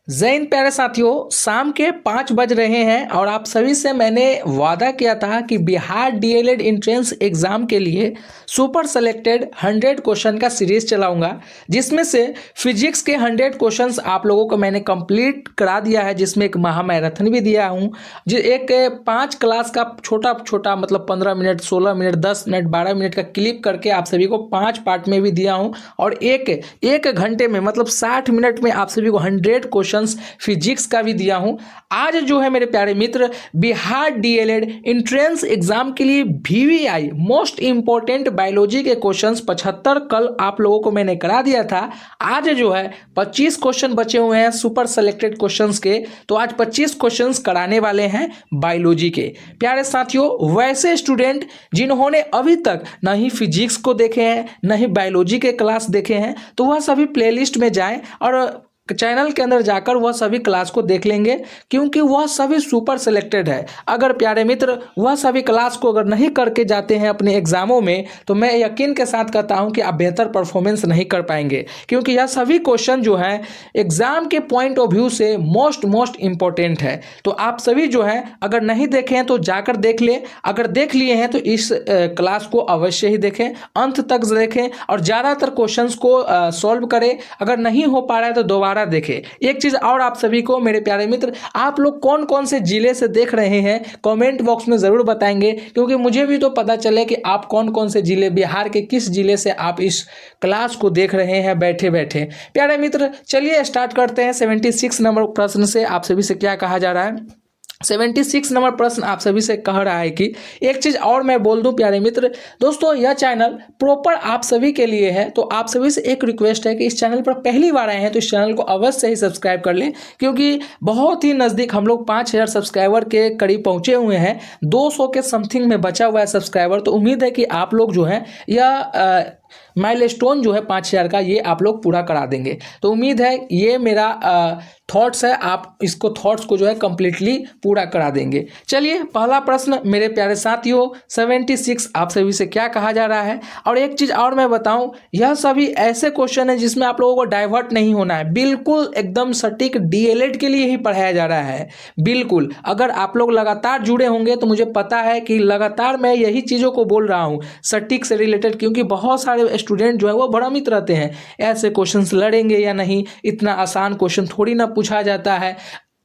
जय हिंद प्यारे साथियों, शाम के 5 बज रहे हैं और आप सभी से मैंने वादा किया था कि बिहार डीएलएड एंट्रेंस एग्ज़ाम के लिए सुपर सेलेक्टेड 100 क्वेश्चन का सीरीज चलाऊंगा, जिसमें से फिजिक्स के 100 क्वेश्चंस आप लोगों को मैंने कंप्लीट करा दिया है, जिसमें एक महामैराथन भी दिया हूं। जो एक 5 क्लास का छोटा छोटा मतलब 15 मिनट, 16 मिनट, 10 मिनट, 12 मिनट का क्लिप करके आप सभी को 5 पार्ट में भी दिया हूं और एक घंटे में मतलब 60 मिनट में आप सभी को 100 क्वेश्चन फिजिक्स का भी दिया हूं। आज जो है मेरे प्यारे मित्र, बिहार डीएलएड एंट्रेंस एग्जाम के लिए वीवीआई मोस्ट इंपॉर्टेंट बायोलॉजी के क्वेश्चंस 75 कल आप लोगों को मैंने करा दिया था। आज जो है 25 क्वेश्चन बचे हुए हैं सुपर सेलेक्टेड क्वेश्चंस के, तो आज 25 क्वेश्चंस कराने वाले हैं बायोलॉजी के। प्यारे साथियों, वैसे स्टूडेंट जिन्होंने अभी तक न ही फिजिक्स को देखे हैं न ही बायोलॉजी के क्लास देखे हैं, तो वह सभी प्लेलिस्ट में जाएं और चैनल के अंदर जाकर वह सभी क्लास को देख लेंगे, क्योंकि वह सभी सुपर सेलेक्टेड है। अगर प्यारे मित्र वह सभी क्लास को अगर नहीं करके जाते हैं अपने एग्जामों में, तो मैं यकीन के साथ कहता हूं कि आप बेहतर परफॉर्मेंस नहीं कर पाएंगे, क्योंकि यह सभी क्वेश्चन जो है एग्जाम के पॉइंट ऑफ व्यू से मोस्ट इंपॉर्टेंट है। तो आप सभी जो है अगर नहीं देखे हैं तो जाकर देख ले, अगर देख लिए हैं तो इस क्लास को अवश्य ही देखें, अंत तक देखें और ज़्यादातर क्वेश्चन को सॉल्व करें। अगर नहीं हो पा रहा है तो दोबारा देखें। एक चीज और आप सभी को मेरे प्यारे मित्र, आप लोग कौन कौन से जिले से देख रहे हैं कमेंट बॉक्स में जरूर बताएंगे, क्योंकि मुझे भी तो पता चले कि आप कौन कौन से जिले, बिहार के किस जिले से आप इस क्लास को देख रहे हैं बैठे बैठे। प्यारे मित्र चलिए स्टार्ट करते हैं। 76 नंबर प्रश्न से आप सभी से क्या कहा जा रहा है। 76 नंबर प्रश्न आप सभी से कह रहा है कि एक चीज़ और मैं बोल दूं प्यारे मित्र, दोस्तों यह चैनल प्रॉपर आप सभी के लिए है, तो आप सभी से एक रिक्वेस्ट है कि इस चैनल पर पहली बार आए हैं तो इस चैनल को अवश्य ही सब्सक्राइब कर लें, क्योंकि बहुत ही नज़दीक हम लोग 5000 सब्सक्राइबर के करीब पहुंचे हुए हैं। 200 के समथिंग में बचा हुआ है सब्सक्राइबर, तो उम्मीद है कि आप लोग जो है यह माइलस्टोन जो है 5000 का, ये आप लोग पूरा करा देंगे। तो उम्मीद है ये मेरा थॉट्स है, आप इसको थॉट्स को जो है कंप्लीटली पूरा करा देंगे। चलिए पहला प्रश्न मेरे प्यारे साथियों, 76 आप सभी से क्या कहा जा रहा है। और एक चीज़ और मैं बताऊं, यह सभी ऐसे क्वेश्चन है जिसमें आप लोगों को डाइवर्ट नहीं होना है, बिल्कुल एकदम सटीक डीएलएड के लिए ही पढ़ाया जा रहा है। बिल्कुल अगर आप लोग लगातार जुड़े होंगे तो मुझे पता है कि लगातार मैं यही चीज़ों को बोल रहा हूँ सटीक से रिलेटेड, क्योंकि बहुत सारे स्टूडेंट जो है वो भ्रमित रहते हैं, ऐसे क्वेश्चंस लड़ेंगे या नहीं, इतना आसान क्वेश्चन थोड़ी ना पूछा जाता है,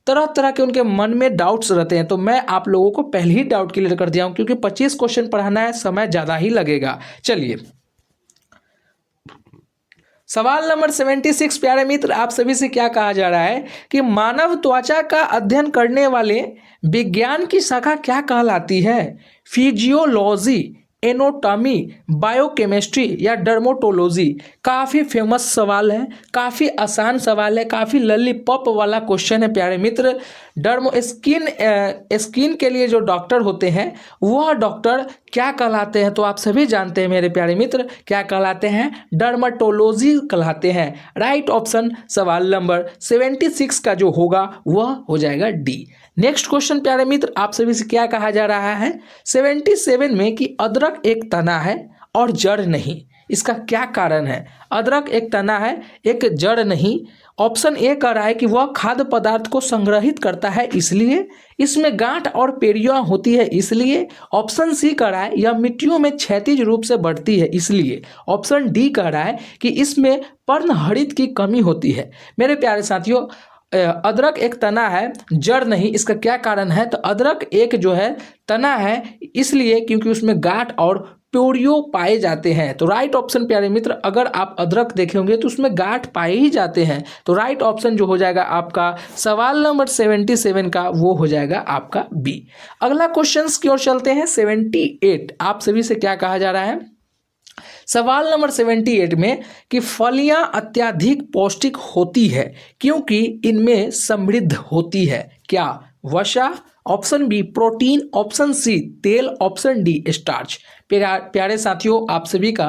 तरह तरह के उनके मन में डाउट्स रहते हैं। तो मैं आप लोगों को पहले ही डाउट क्लियर कर दिया हूं, क्योंकि 25 क्वेश्चन पढ़ाना है, समय ज़्यादा ही लगेगा। चलिए सवाल नंबर 76 प्यारे मित्र आप सभी से क्या कहा जा रहा है कि मानव त्वचा का अध्ययन करने वाले विज्ञान की शाखा क्या कहलाती है। फिजियोलॉजी, एनाटॉमी, बायोकेमिस्ट्री या डर्मेटोलॉजी। काफ़ी फेमस सवाल है, काफ़ी आसान सवाल है, काफ़ी लॉलीपॉप वाला क्वेश्चन है प्यारे मित्र। स्किन के लिए जो डॉक्टर होते हैं वह डॉक्टर क्या कहलाते हैं, तो आप सभी जानते हैं मेरे प्यारे मित्र, क्या कहलाते हैं, डर्मेटोलॉजी कहलाते हैं। राइट ऑप्शन सवाल नंबर 76 का जो होगा वह हो जाएगा डी। नेक्स्ट क्वेश्चन प्यारे मित्र आप सभी से क्या कहा जा रहा है 77 में कि अदरक एक तना है और जड़ नहीं, इसका क्या कारण है। अदरक एक तना है, एक जड़ नहीं। ऑप्शन ए कह रहा है कि वह खाद्य पदार्थ को संग्रहित करता है इसलिए, इसमें गांठ और पेरियां होती है इसलिए। ऑप्शन सी कह रहा है यह मिट्टियों में क्षैतिज रूप से बढ़ती है इसलिए। ऑप्शन डी कह रहा है कि इसमें पर्णहरित की कमी होती है। मेरे प्यारे साथियों, अदरक एक तना है, जड़ नहीं, इसका क्या कारण है, तो अदरक एक जो है तना है इसलिए क्योंकि उसमें गांठ और पोरियो पाए जाते हैं। तो राइट ऑप्शन प्यारे मित्र, अगर आप अदरक देखे होंगे तो उसमें गांठ पाए ही जाते हैं। तो राइट ऑप्शन जो हो जाएगा आपका सवाल नंबर 77 का वो हो जाएगा आपका बी। अगला क्वेश्चन की ओर चलते हैं। 78 आप सभी से क्या कहा जा रहा है सवाल नंबर 78 में कि फलियां अत्यधिक पौष्टिक होती है क्योंकि इनमें समृद्ध होती है। क्या वसा, option B protein, option C तेल, ऑप्शन डी स्टार्च। प्यारे साथियों आप सभी का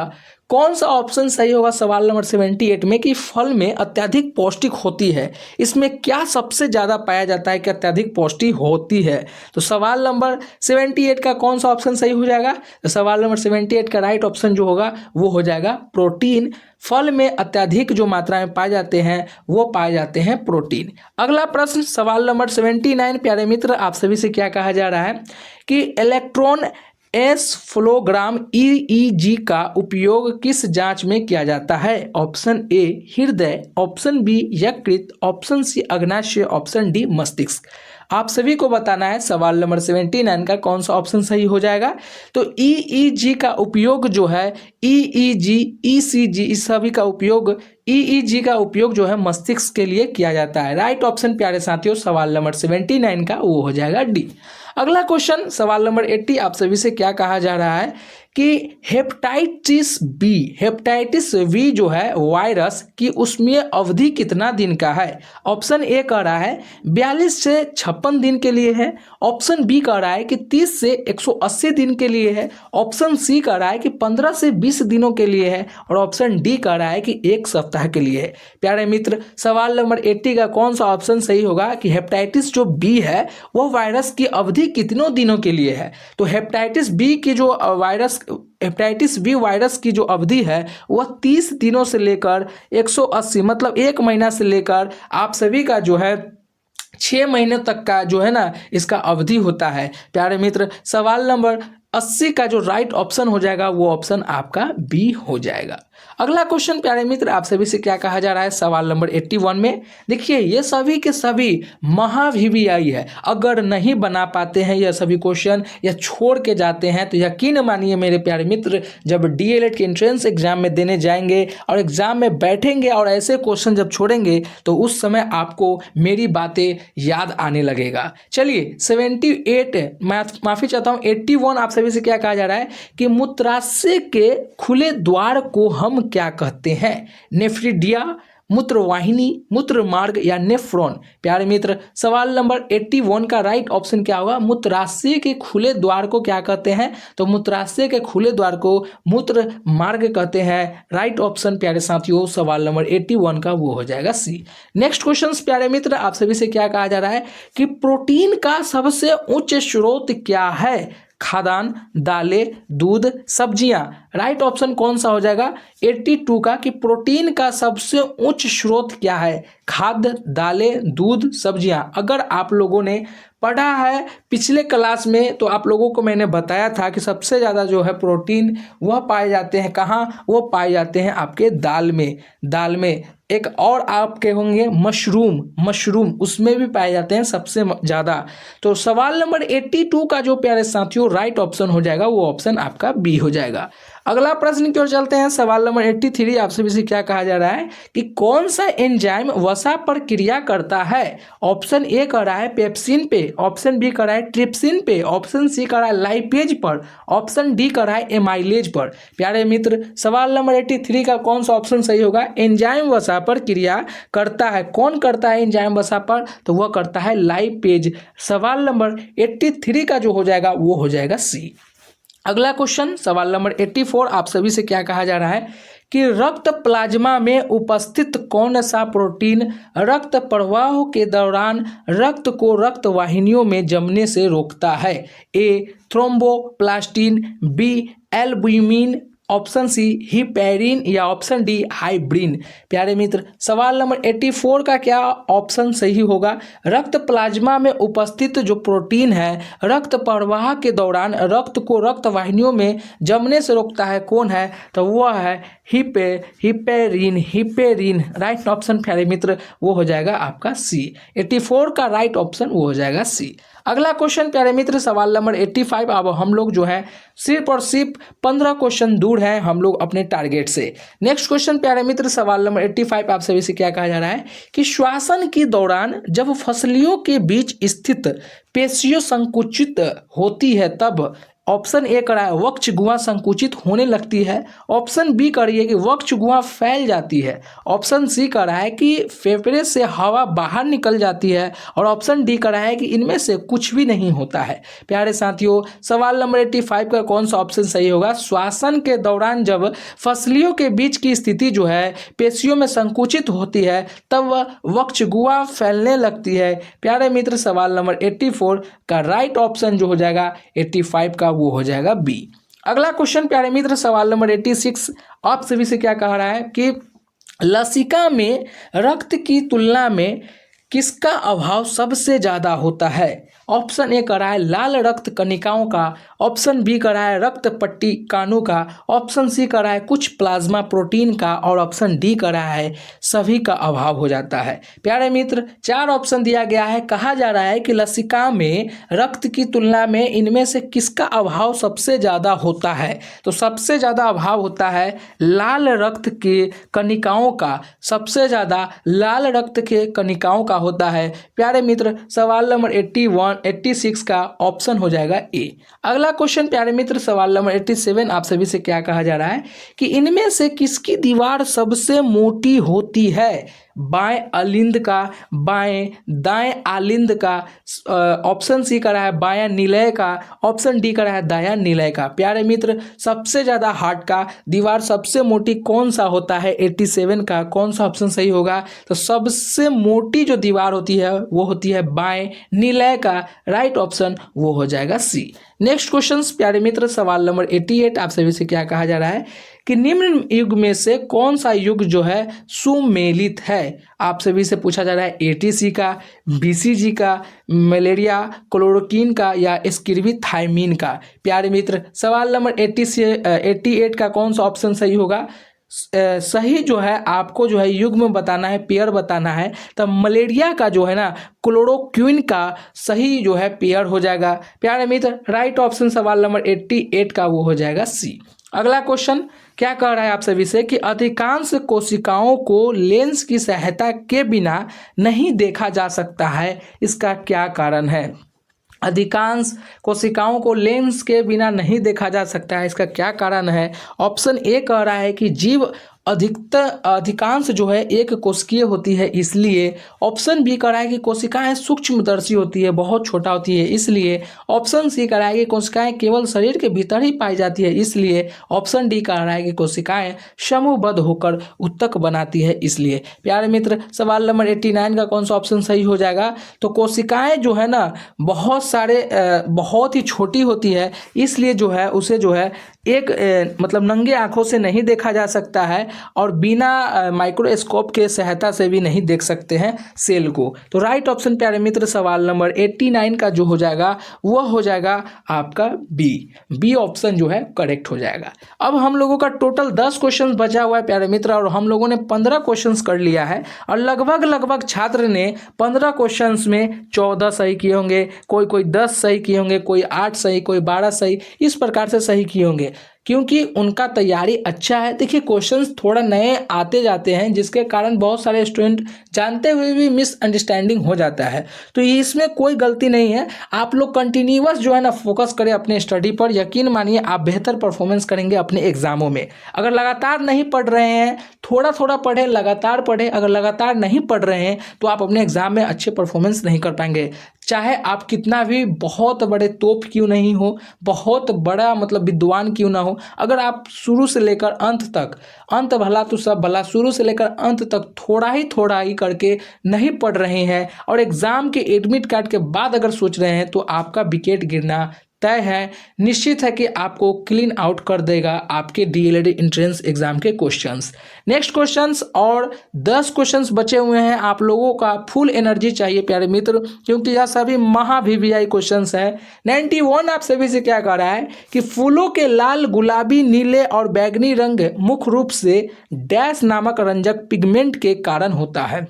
कौन सा ऑप्शन सही होगा सवाल नंबर 78 में कि फल में अत्यधिक पौष्टिक होती है, इसमें क्या सबसे ज़्यादा पाया जाता है कि अत्यधिक पौष्टिक होती है। तो सवाल नंबर 78 का कौन सा ऑप्शन सही हो जाएगा, तो सवाल नंबर 78 का राइट ऑप्शन जो होगा वो हो जाएगा प्रोटीन। फल में अत्यधिक जो मात्रा में पाए जाते हैं वो पाए जाते हैं प्रोटीन। अगला प्रश्न सवाल नंबर 79 प्यारे मित्र आप सभी से क्या कहा जा रहा है कि इलेक्ट्रॉन एसफ्लोग्राम ईईजी का उपयोग किस जांच में किया जाता है। ऑप्शन ए हृदय, ऑप्शन बी यकृत, ऑप्शन सी अग्नाशय, ऑप्शन डी मस्तिष्क। आप सभी को बताना है सवाल नंबर 79 का कौन सा ऑप्शन सही हो जाएगा। तो ईईजी का उपयोग जो है ईईजी ईसीजी इस सभी का उपयोग ईईजी का उपयोग जो है मस्तिष्क के लिए किया जाता है। राइट ऑप्शन प्यारे साथियों सवाल नंबर 79 का वो हो जाएगा डी। अगला क्वेश्चन सवाल नंबर 80 आप सभी से क्या कहा जा रहा है कि हेपेटाइटिस बी जो है वायरस की उसमें अवधि कितना दिन का है। ऑप्शन ए कह रहा है 42 से 56 दिन के लिए है, ऑप्शन बी कह रहा है कि 30 से 180 दिन के लिए है, ऑप्शन सी कह रहा है कि 15 से 20 दिनों के लिए है और ऑप्शन डी कह रहा है कि 1 सप्ताह के लिए है। प्यारे मित्र सवाल नंबर 80 का कौन सा ऑप्शन सही होगा कि हेपेटाइटिस जो बी है वह वायरस की अवधि कितनों दिनों के लिए है। तो हेपेटाइटिस बी वायरस की जो अवधि है वह 30 दिनों से लेकर 180 मतलब 1 महीना से लेकर आप सभी का जो है 6 महीने तक का जो है ना इसका अवधि होता है। प्यारे मित्र सवाल नंबर 80 का जो राइट ऑप्शन हो जाएगा वो ऑप्शन आपका बी हो जाएगा। अगला क्वेश्चन प्यारे मित्र आप सभी से क्या कहा जा रहा है सवाल नंबर 81 में। देखिए ये सभी के सभी महावीवीआई है, अगर नहीं बना पाते हैं यह सभी क्वेश्चन या छोड़ के जाते हैं तो यकीन मानिए मेरे प्यारे मित्र जब डीएलएड के एंट्रेंस एग्जाम में देने जाएंगे और एग्जाम में बैठेंगे और ऐसे क्वेश्चन जब छोड़ेंगे तो उस समय आपको मेरी बातें याद आने लगेगा। चलिए 78 माफी चाहता हूँ 81 आप सभी से क्या कहा जा रहा है कि मूत्राशय के खुले द्वार को हम क्या कहते हैं। नेफ्रिडिया, मूत्रवाहिनी, मूत्र मार्ग या नेफ्रॉन। प्यारे मित्र सवाल नंबर 81 का राइट ऑप्शन क्या होगा, मूत्राशय के खुले द्वार को क्या कहते हैं। तो मूत्राशय के खुले द्वार को मूत्र मार्ग कहते हैं। राइट ऑप्शन प्यारे साथियों सवाल नंबर 81 का वो हो जाएगा सी। नेक्स्ट क्वेश्चन प्यारे मित्र आप सभी से क्या कहा जा रहा है कि प्रोटीन का सबसे उच्च स्रोत क्या है। खाद्यान्न, दालें, दूध, सब्जियां। राइट ऑप्शन कौन सा हो जाएगा 82 का कि प्रोटीन का सबसे उच्च स्रोत क्या है। खाद्य, दालें, दूध, सब्जियां। अगर आप लोगों ने पढ़ा है पिछले क्लास में तो आप लोगों को मैंने बताया था कि सबसे ज़्यादा जो है प्रोटीन वह पाए जाते हैं कहाँ, वो पाए जाते हैं आपके दाल में। एक और आपके होंगे मशरूम उसमें भी पाए जाते हैं सबसे ज़्यादा। तो सवाल नंबर 82 का जो प्यारे साथियों राइट ऑप्शन हो जाएगा वो ऑप्शन आपका बी हो जाएगा। अगला प्रश्न की ओर चलते हैं सवाल नंबर 83 आप सभी से क्या कहा जा रहा है कि कौन सा एंजाइम वसा पर क्रिया करता है। ऑप्शन ए कह रहा है पेप्सिन पे, ऑप्शन बी कह रहा है ट्रिप्सिन पे, ऑप्शन सी कह रहा है लाइपेज पर, ऑप्शन डी कह रहा है एमाइलेज पर। प्यारे मित्र सवाल नंबर 83 का कौन सा ऑप्शन सही होगा। एंजाइम वसा पर क्रिया करता है, कौन करता है एंजाइम वसा पर, तो वह करता है लाइपेज। सवाल नंबर 83 का जो हो जाएगा वो हो जाएगा सी। अगला क्वेश्चन सवाल नंबर 84 आप सभी से क्या कहा जा रहा है कि रक्त प्लाज्मा में उपस्थित कौन सा प्रोटीन रक्त प्रवाह के दौरान रक्त को रक्त वाहिनियों में जमने से रोकता है। A thromboplastin, B albumin, option C heparin या ऑप्शन डी हाइब्रिन। प्यारे मित्र सवाल नंबर 84 का क्या ऑप्शन सही होगा। रक्त प्लाज्मा में उपस्थित जो प्रोटीन है रक्त प्रवाह के दौरान रक्त को रक्त वाहिनियों में जमने से रोकता है, कौन है, तो वह है हिपेरिन। राइट ऑप्शन प्यारे मित्र वो हो जाएगा आपका सी। 84 का राइट ऑप्शन वो हो जाएगा सी। अगला क्वेश्चन प्यारे मित्र सवाल नंबर 85। अब हम लोग जो है सिर्फ और सिर्फ 15 क्वेश्चन दूर हैं हम लोग अपने टारगेट से। नेक्स्ट क्वेश्चन प्यारे मित्र सवाल नंबर 85 आप सभी से क्या कहा जा रहा है कि श्वसन के दौरान जब फसलियों के बीच स्थित पेशियां संकुचित होती है तब ऑप्शन ए करा है वक्ष गुहा संकुचित होने लगती है। ऑप्शन बी करिए कि वक्ष गुहा फैल जाती है। ऑप्शन सी करा है कि फेफड़े से हवा बाहर निकल जाती है। और ऑप्शन डी करा है कि इनमें से कुछ भी नहीं होता है। प्यारे साथियों, सवाल नंबर 85 का कौन सा ऑप्शन सही होगा? श्वसन के दौरान जब फसलियों के बीच की स्थिति जो है पेशियों में संकुचित होती है तब वह वक्ष गुहा फैलने लगती है। प्यारे मित्र, सवाल नंबर 84 का राइट ऑप्शन जो हो जाएगा 85 का वो हो जाएगा बी। अगला क्वेश्चन प्यारे मित्र, सवाल नंबर 86 आप सभी से क्या कह रहा है कि लसिका में रक्त की तुलना में किसका अभाव सबसे ज़्यादा होता है? ऑप्शन ए करा है लाल रक्त कणिकाओं का। ऑप्शन बी करा है रक्त पट्टिकाणु का। ऑप्शन सी करा है कुछ प्लाज्मा प्रोटीन का। और ऑप्शन डी करा है सभी का अभाव हो जाता है। प्यारे मित्र, 4 ऑप्शन दिया गया है। कहा जा रहा है कि लसिका में रक्त की तुलना में इनमें से किसका अभाव सबसे ज़्यादा होता है? तो सबसे ज़्यादा अभाव होता है लाल रक्त के कणिकाओं का। सबसे ज़्यादा लाल रक्त के कणिकाओं का होता है। प्यारे मित्र, सवाल नंबर 86 का ऑप्शन हो जाएगा ए। अगला क्वेश्चन प्यारे मित्र, सवाल नंबर 87 आप सभी से क्या कहा जा रहा है कि इनमें से किसकी दीवार सबसे मोटी होती है? बाएं अलिंद का, दाएं आलिंद का। ऑप्शन सी करा है बायां निलय का। ऑप्शन डी करा है दायां निलय का। प्यारे मित्र, सबसे ज़्यादा हार्ट का दीवार सबसे मोटी कौन सा होता है? 87 का कौन सा ऑप्शन सही होगा? तो सबसे मोटी जो दीवार होती है वो होती है बाएं निलय का। राइट ऑप्शन वो हो जाएगा सी। नेक्स्ट क्वेश्चन प्यारे मित्र, सवाल नंबर 88 आप सभी से क्या कहा जा रहा है कि निम्न युग में से कौन सा युग जो है सुमेलित है? आप सभी से पूछा जा रहा है एटीसी का, बीसीजी का, मलेरिया क्लोरोक्विन का या स्किर्वी थायमीन का। प्यारे मित्र, सवाल नंबर 88 का कौन सा ऑप्शन सही होगा? सही जो है आपको जो है युग्म बताना है, पेयर बताना है। तब मलेरिया का जो है ना क्लोरोक्विन का सही जो है पेयर हो जाएगा। प्यारे मित्र, राइट ऑप्शन सवाल नंबर 88 का वो हो जाएगा सी। अगला क्वेश्चन क्या कह रहा है आप सभी से कि अधिकांश कोशिकाओं को लेंस की सहायता के बिना नहीं देखा जा सकता है, इसका क्या कारण है? अधिकांश कोशिकाओं को लेंस के बिना नहीं देखा जा सकता है, इसका क्या कारण है? ऑप्शन ए कह रहा है कि जीव अधिकांश जो है एक कोशिकीय होती है इसलिए। ऑप्शन बी कह रहा है कि कोशिकाएं सूक्ष्मदर्शी होती है, बहुत छोटा होती है इसलिए। ऑप्शन सी कह रहा है कि कोशिकाएं केवल शरीर के भीतर ही पाई जाती है इसलिए। ऑप्शन डी कह रहा है कि कोशिकाएं समूहबद्ध होकर उत्तक बनाती है इसलिए। प्यारे मित्र, सवाल नंबर 89 का कौन सा ऑप्शन सही हो जाएगा? तो कोशिकाएं जो है ना बहुत ही छोटी होती है इसलिए जो है उसे जो है एक मतलब नंगे आंखों से नहीं देखा जा सकता है और बिना माइक्रोस्कोप के सहायता से भी नहीं देख सकते हैं सेल को। तो राइट ऑप्शन प्यारे मित्र, सवाल नंबर 89 का जो हो जाएगा वह हो जाएगा आपका बी ऑप्शन जो है करेक्ट हो जाएगा। अब हम लोगों का टोटल 10 क्वेश्चन बचा हुआ है प्यारे मित्र और हम लोगों ने 15 क्वेश्चन कर लिया है और लगभग छात्र ने 15 क्वेश्चन में 14 सही किए होंगे, कोई 10 सही किए होंगे, कोई 8 सही, कोई 12 सही, इस प्रकार से सही किए होंगे क्योंकि उनका तैयारी अच्छा है। देखिए क्वेश्चंस थोड़ा नए आते जाते हैं जिसके कारण बहुत सारे स्टूडेंट जानते हुए भी मिसअंडरस्टैंडिंग हो जाता है, तो इसमें कोई गलती नहीं है। आप लोग कंटिन्यूअस जो है ना फोकस करें अपने स्टडी पर, यकीन मानिए आप बेहतर परफॉर्मेंस करेंगे अपने एग्जामों में। अगर लगातार नहीं पढ़ रहे हैं, थोड़ा पढ़ें, लगातार पढ़ें। अगर लगातार नहीं पढ़ रहे हैं तो आप अपने एग्जाम में अच्छे परफॉर्मेंस नहीं कर पाएंगे, चाहे आप कितना भी बहुत बड़े तोप क्यों नहीं हो, बहुत बड़ा मतलब विद्वान क्यों ना हो। अगर आप शुरू से लेकर अंत तक, अंत भला तो सब भला, शुरू से लेकर अंत तक थोड़ा ही करके नहीं पढ़ रहे हैं और एग्जाम के एडमिट कार्ड के बाद अगर सोच रहे हैं तो आपका विकेट गिरना तय है। निश्चित है कि आपको क्लीन आउट कर देगा आपके डीएलएड एंट्रेंस एग्जाम के क्वेश्चंस। नेक्स्ट क्वेश्चंस और 10 क्वेश्चंस बचे हुए हैं। आप लोगों का फुल एनर्जी चाहिए प्यारे मित्र क्योंकि यह सभी महा वीवीआई क्वेश्चंस हैं। 91 आप सभी से क्या कह रहा है कि फूलों के लाल, गुलाबी, नीले और बैगनी रंग मुख्य रूप से डैश नामक रंजक पिगमेंट के कारण होता है।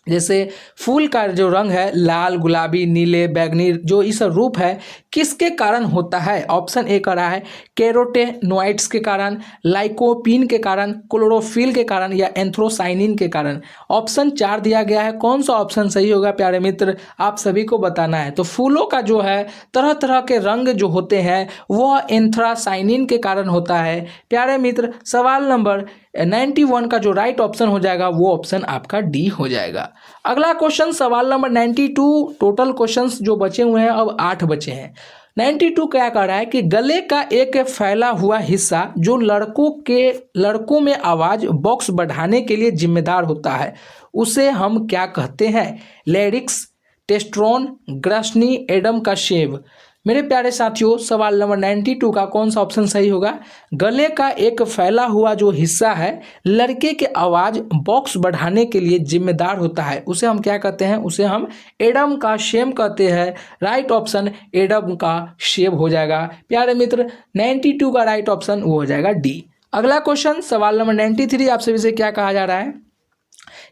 जैसे फूल का जो रंग है लाल, गुलाबी, नीले, बैगनी, जो इस रूप है किसके कारण होता है? ऑप्शन ए कर रहा है कैरोटेनॉइड्स के कारण, लाइकोपीन के कारण, क्लोरोफिल के कारण या एंथ्रोसाइनिन के कारण। ऑप्शन 4 दिया गया है। कौन सा ऑप्शन सही होगा प्यारे मित्र, आप सभी को बताना है। तो फूलों का जो है तरह तरह के रंग जो होते हैं वह एंथ्रासाइनिन के कारण होता है। प्यारे मित्र, सवाल नंबर 91 का जो राइट ऑप्शन हो जाएगा वो ऑप्शन आपका डी हो जाएगा। अगला क्वेश्चन सवाल नंबर 92। टोटल क्वेश्चंस जो बचे हुए हैं अब 8 बचे हैं। 92 क्या कह रहा है कि गले का एक फैला हुआ हिस्सा जो लड़कों में आवाज बॉक्स बढ़ाने के लिए जिम्मेदार होता है उसे हम क्या कहते हैं? लैरिक्स, टेस्टोन, ग्रसनी, एडम का शेव। मेरे प्यारे साथियों, सवाल नंबर 92 का कौन सा ऑप्शन सही होगा? गले का एक फैला हुआ जो हिस्सा है लड़के के आवाज बॉक्स बढ़ाने के लिए जिम्मेदार होता है उसे हम क्या कहते हैं? उसे हम एडम का शेम कहते हैं। राइट ऑप्शन एडम का शेव हो जाएगा। प्यारे मित्र, 92 का राइट ऑप्शन वो हो जाएगा डी। अगला क्वेश्चन सवाल नंबर 93 आप सभी से क्या कहा जा रहा है?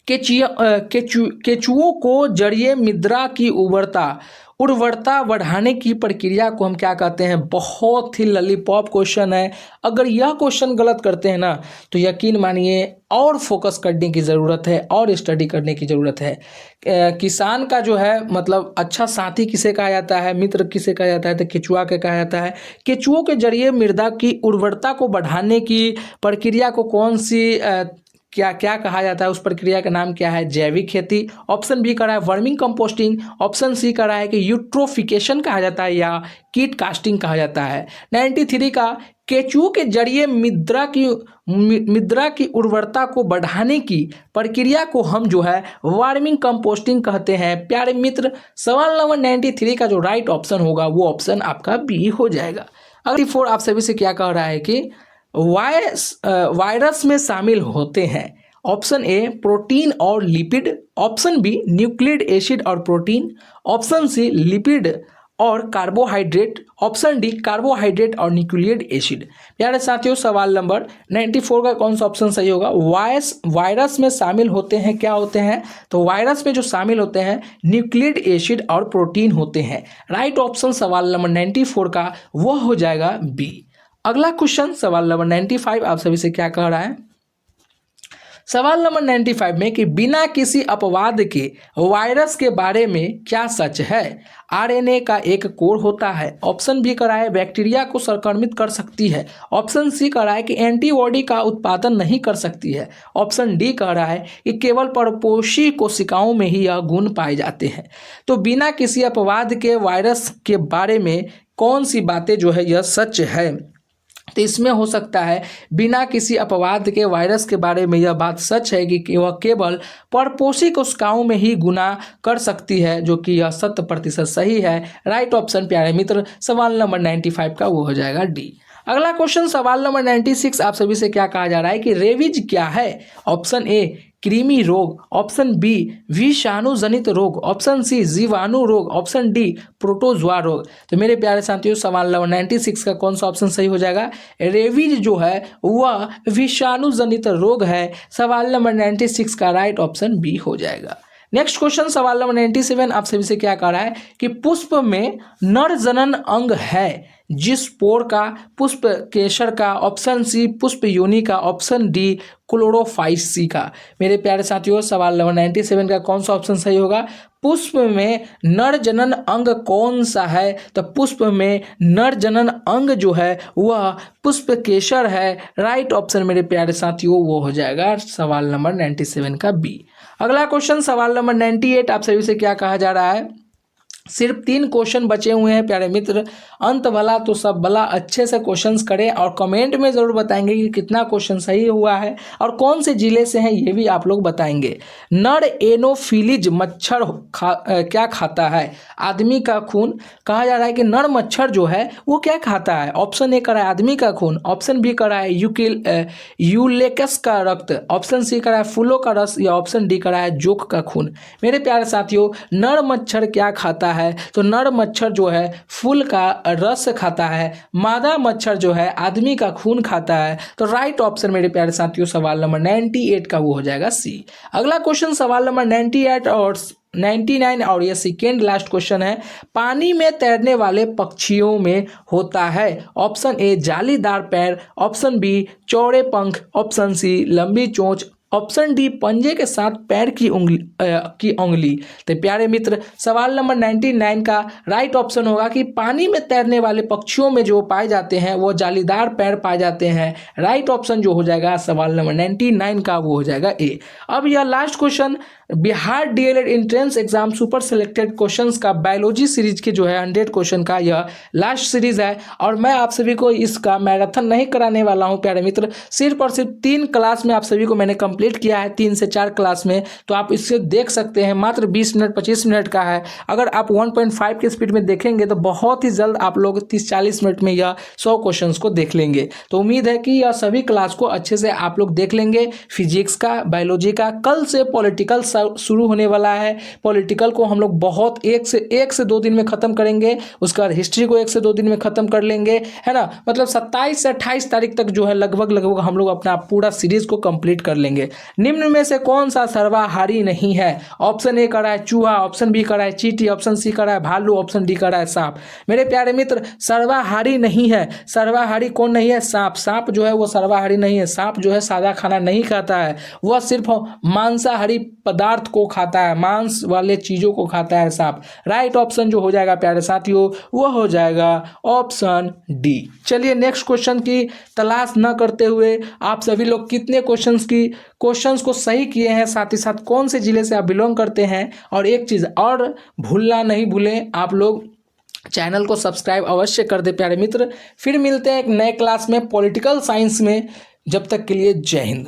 केचुओं को जड़िए मृदा की उर्वरता बढ़ाने की प्रक्रिया को हम क्या कहते हैं? बहुत ही लॉलीपॉप क्वेश्चन है। अगर यह क्वेश्चन गलत करते हैं ना तो यकीन मानिए और फोकस करने की ज़रूरत है और स्टडी करने की ज़रूरत है। किसान का जो है मतलब अच्छा साथी किसे कहा जाता है, मित्र किसे कहा जाता है? तो केचुआ के कहा जाता है। केचुओं के जरिए मृदा की उर्वरता को बढ़ाने की प्रक्रिया को कौन सी क्या क्या कहा जाता है? उस प्रक्रिया का नाम क्या है? जैविक खेती। ऑप्शन बी करा है वर्मिंग कंपोस्टिंग। ऑप्शन सी करा है कि यूट्रोफिकेशन कहा जाता है या कीट कास्टिंग कहा जाता है। 93 का केचुओं के जरिए मृदा की उर्वरता को बढ़ाने की प्रक्रिया को हम जो है वार्मिंग कंपोस्टिंग कहते हैं। प्यारे मित्र, सवाल नंबर 93 का जो राइट ऑप्शन होगा वो ऑप्शन आपका बी हो जाएगा। अगली 4 आप सभी से क्या कह रहा है कि वायरस में शामिल होते हैं? ऑप्शन ए प्रोटीन और lipid, option B nucleic acid और प्रोटीन, ऑप्शन सी लिपिड और कार्बोहाइड्रेट, ऑप्शन डी कार्बोहाइड्रेट और न्यूक्लिक एसिड। प्यारे साथियों, सवाल नंबर 94 का कौन सा ऑप्शन सही होगा? वायरस में शामिल होते हैं, क्या होते हैं? तो वायरस में जो शामिल होते हैं न्यूक्लिक एसिड और प्रोटीन होते हैं। राइट ऑप्शन सवाल नंबर 94 का वह हो जाएगा बी। अगला क्वेश्चन सवाल नंबर 95 आप सभी से क्या कह रहा है? सवाल नंबर 95 में कि बिना किसी अपवाद के वायरस के बारे में क्या सच है? आरएनए का एक कोड होता है। ऑप्शन बी करा है बैक्टीरिया को संक्रमित कर सकती है। ऑप्शन सी कह रहा है कि एंटीबॉडी का उत्पादन नहीं कर सकती है। ऑप्शन डी कह रहा है कि केवल परपोषी कोशिकाओं में ही यह गुण पाए जाते हैं। तो बिना किसी अपवाद के वायरस के बारे में कौन सी बातें जो है यह सच है? तो इसमें हो सकता है बिना किसी अपवाद के वायरस के बारे में यह बात सच है कि वह केवल परपोषी कोशिकाओं में ही गुना कर सकती है, जो कि यह 100% सही है। राइट ऑप्शन प्यारे मित्र सवाल नंबर 95 का वो हो जाएगा डी। अगला क्वेश्चन सवाल नंबर 96 आप सभी से क्या कहा जा रहा है कि रेबीज क्या है? ऑप्शन ए कृमि रोग, ऑप्शन बी विषाणु जनित रोग, ऑप्शन सी जीवाणु रोग, ऑप्शन डी प्रोटोजोआ रोग। तो मेरे प्यारे साथियों, सवाल नंबर 96 का कौन सा ऑप्शन सही हो जाएगा? रेबीज जो है वह विषाणु जनित रोग है। सवाल नंबर 96 का राइट ऑप्शन बी हो जाएगा। नेक्स्ट क्वेश्चन सवाल नंबर 97 आप सभी से क्या कह रहा है कि पुष्प में नर जनन अंग है जिस स्पोर का, पुष्प केसर का, ऑप्शन सी पुष्प योनि का, ऑप्शन डी क्लोरोफाइसी का। मेरे प्यारे साथियों, सवाल नंबर 97 का कौन सा ऑप्शन सही होगा? पुष्प में नर जनन अंग कौन सा है? तो पुष्प में नर जनन अंग जो है वह पुष्प केसर है। राइट ऑप्शन मेरे प्यारे साथियों वो हो जाएगा सवाल नंबर 97 का बी। अगला क्वेश्चन सवाल नंबर 98 आप सभी से क्या कहा जा रहा है? सिर्फ 3 क्वेश्चन बचे हुए हैं प्यारे मित्र, अंत भला तो सब भला। अच्छे से क्वेश्चंस करें और कमेंट में ज़रूर बताएंगे कि कितना क्वेश्चन सही हुआ है और कौन से जिले से हैं ये भी आप लोग बताएंगे। नर एनोफिलीज मच्छर क्या खाता है? आदमी का खून। कहा जा रहा है कि नर मच्छर जो है वो क्या खाता है? ऑप्शन ए करा है आदमी का खून, ऑप्शन बी करा है यूलेकस का रक्त, ऑप्शन सी करा है फूलों का रस या ऑप्शन डी करा है जोक का खून। मेरे प्यारे साथियों, नर मच्छर क्या खाता है? है तो नर मच्छर जो है फूल का रस खाता है, मादा मच्छर जो है आदमी का खून खाता है। तो राइट ऑप्शन मेरे प्यारे साथियों सवाल नंबर 98 का वो हो जाएगा सी। अगला क्वेश्चन सवाल नंबर 98 और 99 और ये सेकेंड लास्ट क्वेश्चन है। पानी में तैरने वाले पक्षियों में होता है ऑप्शन ए जालीदार पैर, ऑप्शन बी चौड़े पंख, ऑप्शन सी लंबी चोंच, ऑप्शन डी पंजे के साथ पैर की उंगली। तो प्यारे मित्र सवाल नंबर 99 का राइट ऑप्शन होगा कि पानी में तैरने वाले पक्षियों में जो पाए जाते हैं वो जालीदार पैर पाए जाते हैं। राइट ऑप्शन जो हो जाएगा सवाल नंबर 99 का वो हो जाएगा ए। अब यह last question Bihar DElEd entrance exam super selected questions का बायोलॉजी सीरीज के जो है 100 क्वेश्चन का यह लास्ट सीरीज है और मैं आप सभी को इसका मैराथन नहीं कराने वाला हूं प्यारे मित्र। सिर्फ और सिर्फ 3 क्लास में आप सभी को मैंने कंप्लीट किया है, 3 से 4 क्लास में। तो आप इससे देख सकते हैं, मात्र 20 मिनट 25 मिनट का है। अगर आप 1.5 की स्पीड में देखेंगे तो बहुत ही जल्द आप लोग 30-40 मिनट में यह 100 क्वेश्चन को देख लेंगे। तो उम्मीद है कि यह सभी क्लास को अच्छे से आप लोग देख लेंगे। फिजिक्स का, बायोलॉजी का, कल से पॉलिटिकल शुरू होने वाला है। पॉलिटिकल को हम लोग बहुत एक से 2 दिन में खत्म करेंगे, उसके बाद हिस्ट्री को 1 से 2 दिन में खत्म कर लेंगे, है ना। मतलब 27 से 28 तारीख तक जो है लगभग हम लोग अपना पूरा सीरीज को कंप्लीट कर लेंगे। निम्न में से कौन सा सर्वाहारी नहीं है? ऑप्शन ए कर रहा है चूहा, ऑप्शन बी कर रहा है चींटी, ऑप्शन सी कर रहा है भालू, ऑप्शन डी कर रहा है सांप। मेरे प्यारे मित्र सर्वाहारी नहीं है। सर्वाहारी कौन नहीं है? सांप। सांप जो है वो सर्वाहारी नहीं है। सांप जो है सादा खाना नहीं खाता है, वह सिर्फ मांसाहारी पदार्थ को खाता है, मांस वाले चीजों को खाता है सांप। राइट ऑप्शन जो हो जाएगा प्यारे साथियों वो हो जाएगा ऑप्शन डी। चलिए नेक्स्ट क्वेश्चन की तलाश न करते हुए आप सभी लोग कितने क्वेश्चंस को सही किए हैं, साथ ही साथ कौन से जिले से आप बिलोंग करते हैं। और एक चीज और भूलना नहीं भूलें, आप लोग चैनल को सब्सक्राइब अवश्य कर दे प्यारे मित्र। फिर मिलते हैं एक नए क्लास में पॉलिटिकल साइंस में। जब तक के लिए जय हिंद।